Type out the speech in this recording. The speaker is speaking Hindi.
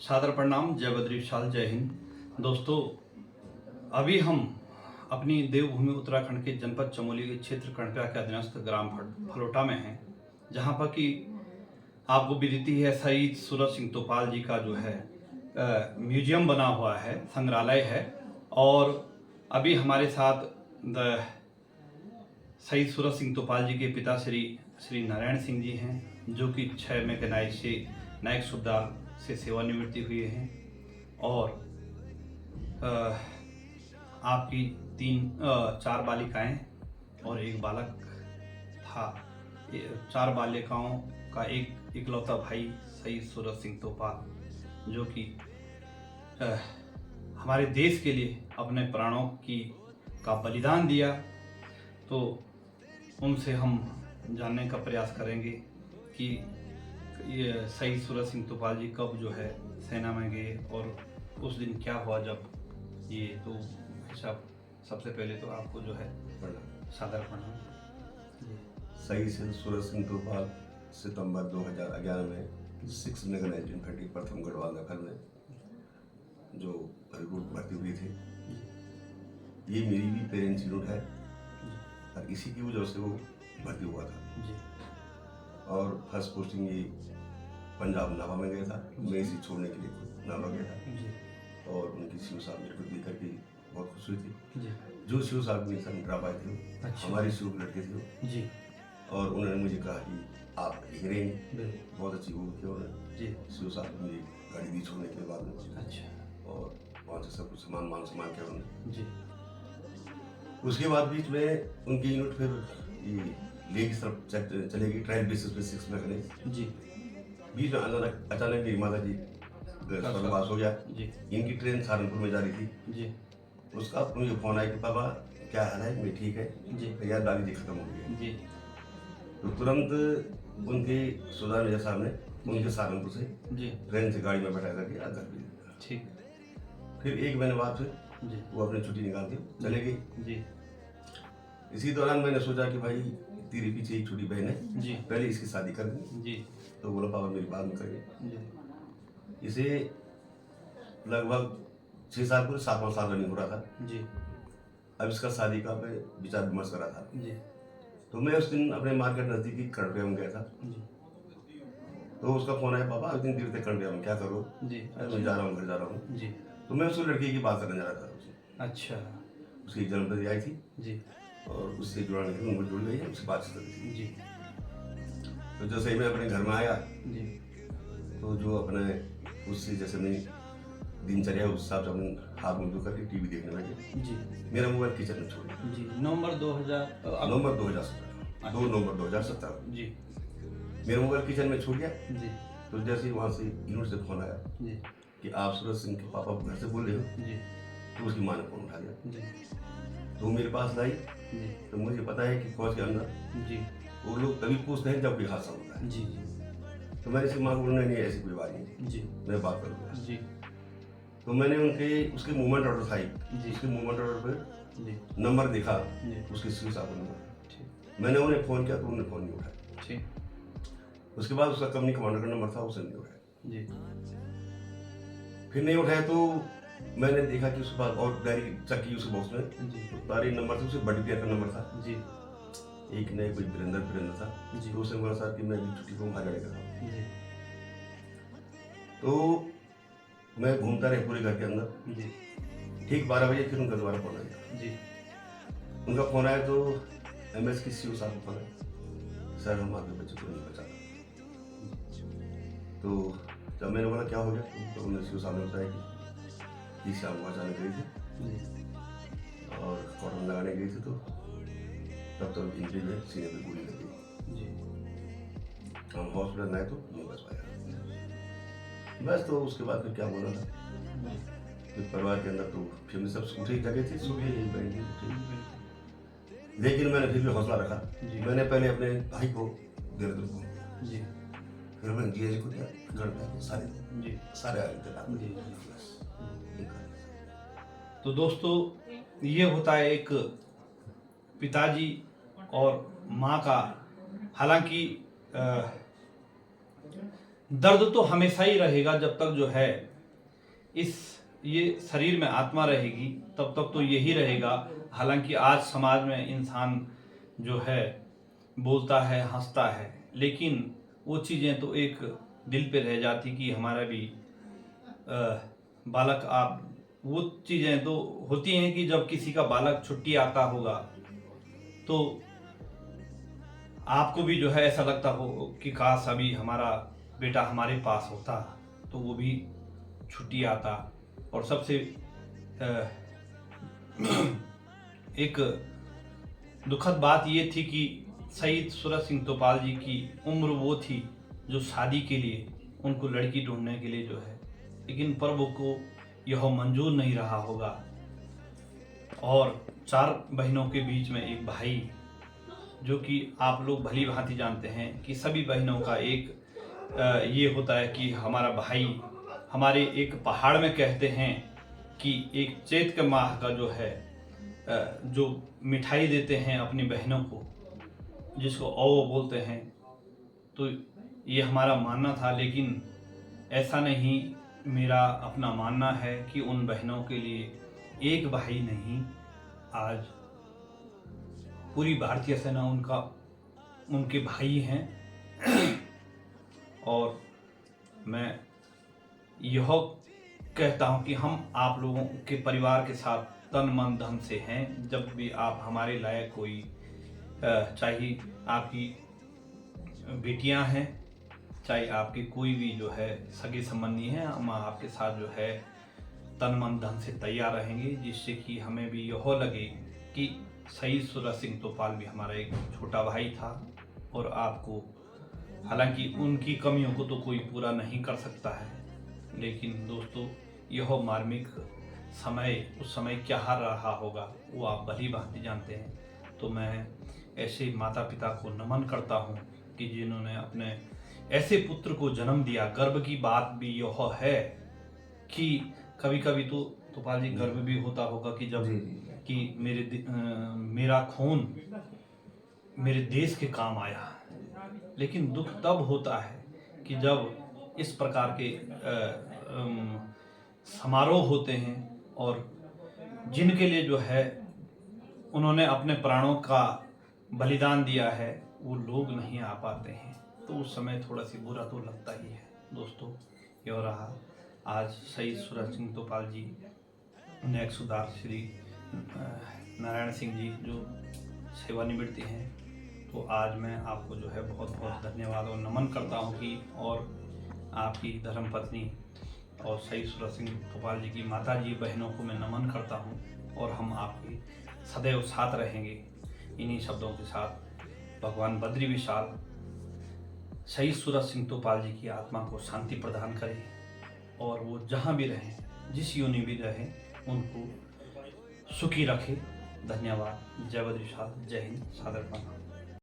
सादर प्रणाम, जय बद्री विशाल, जय हिंद। दोस्तों, अभी हम अपनी देवभूमि उत्तराखंड के जनपद चमोली के क्षेत्र कणप्या के अधीनस्थ ग्राम फलोटा में हैं, जहां पर कि आपको विदित है शहीद सूरज सिंह तोपाल जी का जो है म्यूजियम बना हुआ है, संग्रहालय है। और अभी हमारे साथ शहीद सूरज सिंह तोपाल जी के पिता श्री नारायण सिंह जी हैं, जो कि 6 मई के नायक सुबेदार से सेवानिवृत्ति हुए हैं। और आपकी 4 बालिकाएं और एक बालक था। 4 बालिकाओं का एक इकलौता भाई शहीद सूरज सिंह तोपाल, जो कि हमारे देश के लिए अपने प्राणों का बलिदान दिया। तो उनसे हम जानने का प्रयास करेंगे कि ये शहीद सूरज सिंह तोपाल जी कब जो है सेना में गए और उस दिन क्या हुआ जब ये। तो सब सबसे पहले तो आपको जो है सादर प्रणाम। शहीद सूरज सिंह तोपाल सितंबर 2011 में 6 मई 1930 प्रथम गढ़वाल दखल में जो रिक्रूट भर्ती हुई थी। ये मेरी भी पेरेंट्स यूनिट है और इसी की वजह से वो भर्ती हुआ था जी। और फर्स्ट पोस्टिंग ये पंजाब नाभा में गया था। मैं इसे छोड़ने के लिए नाभा गया था जी। और उनकी शिव साहब मेरे को देख करके बहुत खुश हुई थी जी। जो शिव साहब मेरे साथ ड्रा पाए थे, अच्छा। हमारे शिव लड़के थे जी। और उन्होंने मुझे कहा कि आप हीरे बहुत अच्छी वो थी। उन्होंने जी शिव साहब मेरी गाड़ी दी छोड़ने के बाद में, अच्छा। और वहाँ से सब कुछ मान सम्मान किया उन्होंने जी। उसके बाद बीच में उनकी यूनिट फिर ये लेह की तरफ चलेगी ट्रायल बेसिस पे 6 मई जी। बीच में अचानक मेरी माता जी स्वर्गवास हो गया जी। इनकी ट्रेन सहारनपुर में जा रही थी जी। उसका मुझे फोन आया कि पापा क्या हाल है, मैं ठीक है जी। यार दादी जी खत्म हो गई जी। तो तुरंत उनके सुधार मेजर साहब ने उनके सहारनपुर से जी ट्रेन से गाड़ी में बैठा करके घर भेज ठीक। फिर 1 महीने बाद फिर जी वो अपनी छुट्टी निकाल के चले गई जी। इसी दौरान मैंने सोचा कि भाई तेरे पीछे एक छोटी बहन है जी, पहले इसकी शादी कर दी जी। तो बोला पापा मेरी बात में करिए। इसे लगभग 6 साल पूरे 7वां साल रनिंग हो रहा था जी। अब इसका शादी का मैं विचार विमर्श कर रहा था जी। तो मैं उस दिन अपने मार्केट नजदीकी कणप्या में गया था जी। तो उसका फोन आया, पापा उस दिन देर तक कणप्या में क्या करो जी। मैं जा रहा हूँ, घर जा रहा हूँ जी। तो मैं उस लड़की की बात करने जा रहा था उससे, अच्छा। उसकी जन्मतिथि आई थी जी और उससे जुड़ाने के लिए उनको जुड़ गई है, उससे बातचीत करी जी। तो जैसे ही मैं अपने घर में आया जी, तो जो अपने उससे जैसे मैं दिनचर्या उस हिसाब से अपने हाथ मुंह धो करके टीवी देखने लगे जी। मेरा मोबाइल किचन में छोड़ दिया जी। नवंबर 2017 2 नवंबर 2017 जी। मेरा मोबाइल किचन में छूट गया जी। तो जैसे ही वहाँ से यूनिट से फोन आया जी कि आप सूरज सिंह के पापा घर से बोल रहे हो जी। तो उसकी माँ ने फोन उठा लिया जी। तो मेरे पास लाई जी। तो मुझे पता है कि फौज के अंदर जी वो लोग तभी पूछते हैं जब कोई हादसा होता है जी। तो मैंने इसकी माँ को बोलना नहीं, ऐसी कोई बात नहीं जी, मैं बात करूँगा जी। तो मैंने उसके मूवमेंट ऑर्डर था जी। उसके मूवमेंट ऑर्डर पे जी नंबर देखा जी। उसके शिव साहब का नंबर, मैंने उन्हें फोन किया तो उन्होंने फोन नहीं उठाया ठीक। उसके बाद उसका कंपनी कमांडर का नंबर था, उसने नहीं उठाया जी। फिर नहीं उठाया तो मैंने देखा कि उसके पास और डायरी चेक की उसके बॉक्स में जी। तो सारे नंबर थे, उसके बड़ी प्यार का नंबर था जी। एक नहीं कोई वीरेंद्र था जी। तो उसने बोला सर कि मैं अभी छुट्टी को वहाँ जाने का जी। तो मैं घूमता रहे पूरे घर के अंदर जी। ठीक 12 बजे फिर उनका दोबारा फोन आया जी। उनका फोन आया तो MS की CO साहब का फोन आया, सर हम आपके बच्चे को नहीं बचा। तो जब मैंने बोला क्या हो गया तो उन्होंने CO साहब ने बताया कि शाम को अचानक गई थी और कॉटन लगाने गई थी तो तब तक इंजरी में सीने पे गोली लगी जी। हम हॉस्पिटल आए तो नहीं बच पाया बस। तो उसके बाद फिर क्या बोला था फिर परिवार के अंदर तो फैमिली सब उठी जगह थी, सुबह ही बहन उठी, लेकिन मैंने फिर भी हौसला रखा जी। मैंने पहले अपने भाई को देवदत्त को जी, फिर मैंने जी को दिया, घर में सारे आए जी। तो दोस्तों, ये होता है एक पिताजी और माँ का। हालांकि दर्द तो हमेशा ही रहेगा जब तक जो है इस ये शरीर में आत्मा रहेगी तब तक तो यही रहेगा। हालांकि आज समाज में इंसान जो है बोलता है, हंसता है, लेकिन वो चीज़ें तो एक दिल पे रह जाती कि हमारा भी बालक आप, वो चीज़ें तो होती हैं कि जब किसी का बालक छुट्टी आता होगा तो आपको भी जो है ऐसा लगता हो कि काश अभी हमारा बेटा हमारे पास होता, तो वो भी छुट्टी आता। और सबसे एक दुखद बात ये थी कि शहीद सूरज सिंह तोपाल जी की उम्र वो थी जो शादी के लिए, उनको लड़की ढूंढने के लिए जो है, लेकिन प्रभु को यह मंजूर नहीं रहा होगा। और 4 बहनों के बीच में एक भाई, जो कि आप लोग भली भांति जानते हैं कि सभी बहनों का एक ये होता है कि हमारा भाई, हमारे एक पहाड़ में कहते हैं कि एक चैत के माह का जो है जो मिठाई देते हैं अपनी बहनों को, जिसको औ बोलते हैं, तो ये हमारा मानना था। लेकिन ऐसा नहीं, मेरा अपना मानना है कि उन बहनों के लिए एक भाई नहीं, आज पूरी भारतीय सेना उनके भाई हैं। और मैं यह कहता हूं कि हम आप लोगों के परिवार के साथ तन मन धन से हैं। जब भी आप हमारे लायक कोई, चाहे आपकी बेटियां हैं, चाहे आपके कोई भी जो है सगे संबंधी हैं, हम आपके साथ जो है तन मन धन से तैयार रहेंगे, जिससे कि हमें भी यह लगे कि शहीद सूरज सिंह तोपाल भी हमारा एक छोटा भाई था। और आपको, हालांकि उनकी कमियों को तो कोई पूरा नहीं कर सकता है, लेकिन दोस्तों यह मार्मिक समय, उस समय क्या रहा होगा वो आप भली भांति जानते हैं। तो मैं ऐसे माता पिता को नमन करता हूँ कि जिन्होंने अपने ऐसे पुत्र को जन्म दिया। गर्व की बात भी यह है कि कभी कभी तो तोपाल जी गर्व भी होता होगा कि जब कि मेरा खून मेरे देश के काम आया। लेकिन दुख तब होता है कि जब इस प्रकार के समारोह होते हैं और जिनके लिए जो है उन्होंने अपने प्राणों का बलिदान दिया है, वो लोग नहीं आ पाते हैं, तो उस समय थोड़ा सी बुरा तो लगता ही है। दोस्तों यह रहा आज शहीद सूरज सिंह तोपाल जी, न्यायिक सुधार श्री नारायण सिंह जी जो सेवानिवृत्ति हैं। तो आज मैं आपको जो है बहुत बहुत धन्यवाद और नमन करता हूं कि, और आपकी धर्मपत्नी और शहीद सूरज सिंह तोपाल जी की माता जी बहनों को मैं नमन करता हूं, और हम आपके सदैव साथ रहेंगे। इन्हीं शब्दों के साथ भगवान बद्री विशाल शहीद सूरज सिंह तोपाल जी की आत्मा को शांति प्रदान करें, और वो जहाँ भी रहें, जिस योनि भी रहें, उनको सुखी रखे। धन्यवाद। जय बद्री विशाल। जय हिंद। सादर प्रणाम।